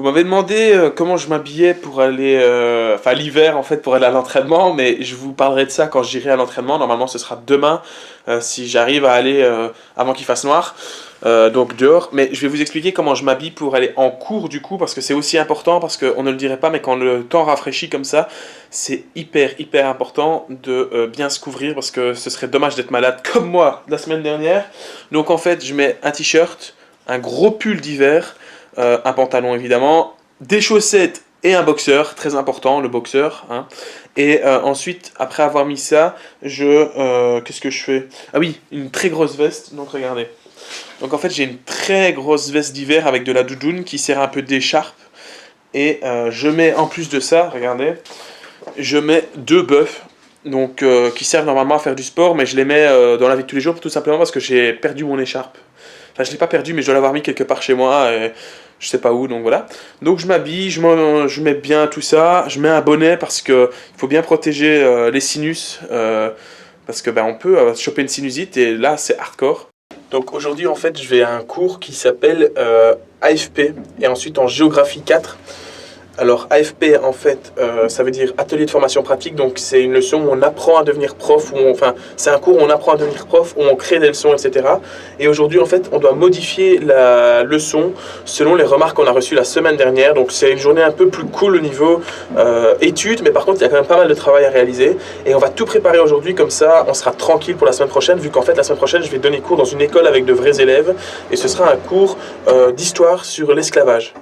m'avez demandé comment je m'habillais pour aller, enfin l'hiver en fait pour aller à l'entraînement, mais je vous parlerai de ça quand j'irai à l'entraînement. Normalement ce sera demain si j'arrive à aller avant qu'il fasse noir, donc dehors. Mais je vais vous expliquer comment je m'habille pour aller en cours du coup, parce que c'est aussi important, parce qu'on ne le dirait pas, mais quand le temps rafraîchit comme ça, c'est hyper important de bien se couvrir, parce que ce serait dommage d'être malade comme moi la semaine dernière. Donc en fait je mets un t-shirt, un gros pull d'hiver, un pantalon évidemment, des chaussettes et un boxeur, très important le boxeur, hein. Et ensuite, après avoir mis ça, qu'est-ce que je fais? Ah oui, une très grosse veste, donc regardez. Donc en fait j'ai une très grosse veste d'hiver avec de la doudoune qui sert un peu d'écharpe. Et je mets en plus de ça, regardez, je mets 2 bœufs. Donc qui servent normalement à faire du sport, mais je les mets dans la vie de tous les jours tout simplement parce que j'ai perdu mon écharpe. Enfin je l'ai pas perdu mais je dois l'avoir mis quelque part chez moi et je sais pas où, donc voilà. Donc je m'habille, je mets bien tout ça, je mets un bonnet parce que il faut bien protéger les sinus, parce que on peut choper une sinusite et là c'est hardcore. Donc aujourd'hui en fait je vais à un cours qui s'appelle AFP et ensuite en géographie 4. Alors AFP en fait ça veut dire atelier de formation pratique, donc c'est une leçon où on apprend à devenir prof, enfin c'est un cours où on apprend à devenir prof, où on crée des leçons, etc. Et aujourd'hui en fait on doit modifier la leçon selon les remarques qu'on a reçues la semaine dernière, donc c'est une journée un peu plus cool au niveau études, mais par contre il y a quand même pas mal de travail à réaliser et on va tout préparer aujourd'hui, comme ça on sera tranquille pour la semaine prochaine, vu qu'en fait la semaine prochaine je vais donner cours dans une école avec de vrais élèves et ce sera un cours d'histoire sur l'esclavage.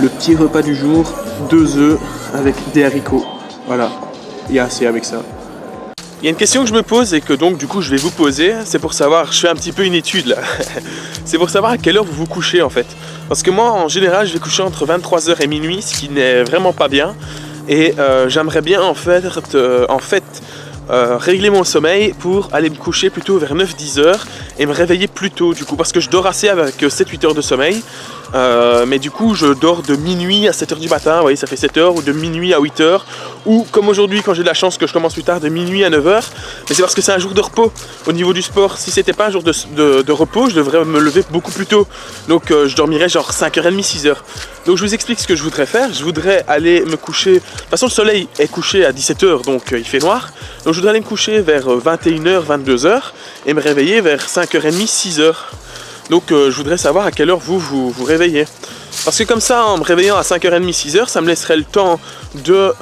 Le petit repas du jour, 2 œufs avec des haricots. Voilà, il y a assez avec ça. Il y a une question que je me pose et que donc du coup je vais vous poser, c'est pour savoir, je fais un petit peu une étude là, c'est pour savoir à quelle heure vous vous couchez en fait. Parce que moi en général je vais coucher entre 23h et minuit, ce qui n'est vraiment pas bien. Et j'aimerais bien en fait régler mon sommeil pour aller me coucher plutôt vers 9-10 heures et me réveiller plus tôt du coup, parce que je dors assez avec 7-8 heures de sommeil, mais du coup je dors de minuit à 7 heures du matin, vous voyez, ça fait 7 heures, ou de minuit à 8 heures, ou comme aujourd'hui quand j'ai de la chance que je commence plus tard, de minuit à 9 heures, mais c'est parce que c'est un jour de repos au niveau du sport. Si c'était pas un jour de repos, je devrais me lever beaucoup plus tôt, donc je dormirais genre 5h30, 6h. Donc je vous explique ce que je voudrais faire. Je voudrais aller me coucher, de toute façon le soleil est couché à 17h, donc il fait noir, donc je voudrais aller me coucher vers 21h, 22h et me réveiller vers 5h30, 6h. Donc je voudrais savoir à quelle heure vous réveillez. Parce que comme ça, en me réveillant à 5h30, 6h, ça me laisserait le temps de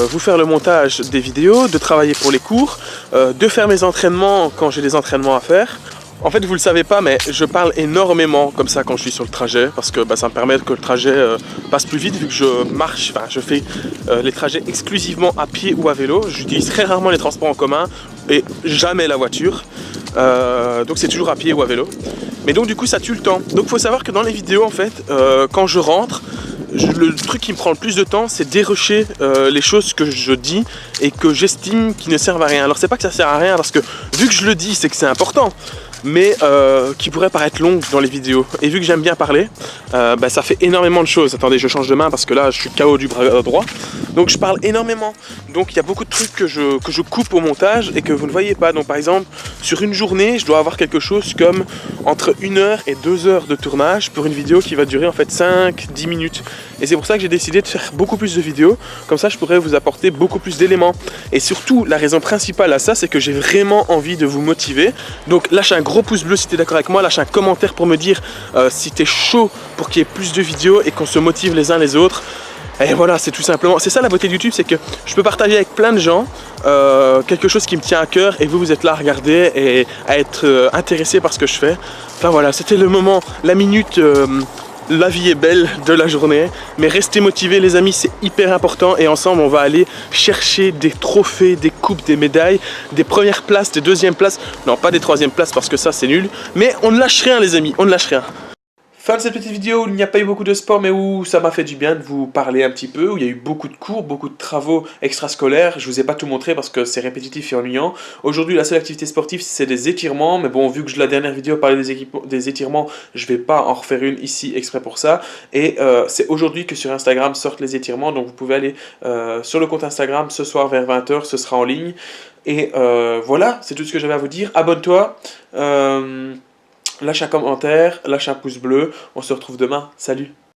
vous faire le montage des vidéos, de travailler pour les cours, de faire mes entraînements quand j'ai des entraînements à faire. En fait, vous le savez pas, mais je parle énormément comme ça quand je suis sur le trajet, parce que ça me permet que le trajet passe plus vite, vu que je marche, enfin je fais les trajets exclusivement à pied ou à vélo. J'utilise très rarement les transports en commun et jamais la voiture, donc c'est toujours à pied ou à vélo. Mais donc du coup ça tue le temps. Donc il faut savoir que dans les vidéos en fait, quand je rentre, le truc qui me prend le plus de temps, c'est d'érusher les choses que je dis et que j'estime qui ne servent à rien. Alors c'est pas que ça sert à rien, parce que vu que je le dis, c'est que c'est important, mais qui pourrait paraître longue dans les vidéos. Et vu que j'aime bien parler, ça fait énormément de choses. Attendez, je change de main parce que là je suis KO du bras droit. Donc je parle énormément. Donc il y a beaucoup de trucs que je coupe au montage et que vous ne voyez pas. Donc par exemple, sur une journée, je dois avoir quelque chose comme entre 1 heure et 2 heures de tournage pour une vidéo qui va durer en fait 5-10 minutes. Et c'est pour ça que j'ai décidé de faire beaucoup plus de vidéos. Comme ça je pourrais vous apporter beaucoup plus d'éléments. Et surtout, la raison principale à ça, c'est que j'ai vraiment envie de vous motiver. Donc lâche un gros pouce bleu si tu es d'accord avec moi, lâche un commentaire pour me dire si tu es chaud pour qu'il y ait plus de vidéos et qu'on se motive les uns les autres. Et voilà, c'est tout simplement, c'est ça la beauté de YouTube, c'est que je peux partager avec plein de gens quelque chose qui me tient à cœur, et vous êtes là à regarder et à être intéressé par ce que je fais. Enfin voilà, c'était le moment, la minute, la vie est belle de la journée, mais restez motivés les amis, c'est hyper important, et ensemble on va aller chercher des trophées, des coupes, des médailles, des premières places, des deuxièmes places, non pas des troisièmes places parce que ça c'est nul, mais on ne lâche rien les amis, on ne lâche rien. Fin de cette petite vidéo où il n'y a pas eu beaucoup de sport mais où ça m'a fait du bien de vous parler un petit peu, où il y a eu beaucoup de cours, beaucoup de travaux extrascolaires. Je vous ai pas tout montré parce que c'est répétitif et ennuyant. Aujourd'hui la seule activité sportive c'est des étirements, mais bon vu que la dernière vidéo parlait des étirements, je vais pas en refaire une ici exprès pour ça. Et c'est aujourd'hui que sur Instagram sortent les étirements, donc vous pouvez aller sur le compte Instagram ce soir vers 20 h, ce sera en ligne. Et voilà, c'est tout ce que j'avais à vous dire. Abonne-toi. Lâche un commentaire, lâche un pouce bleu. On se retrouve demain. Salut!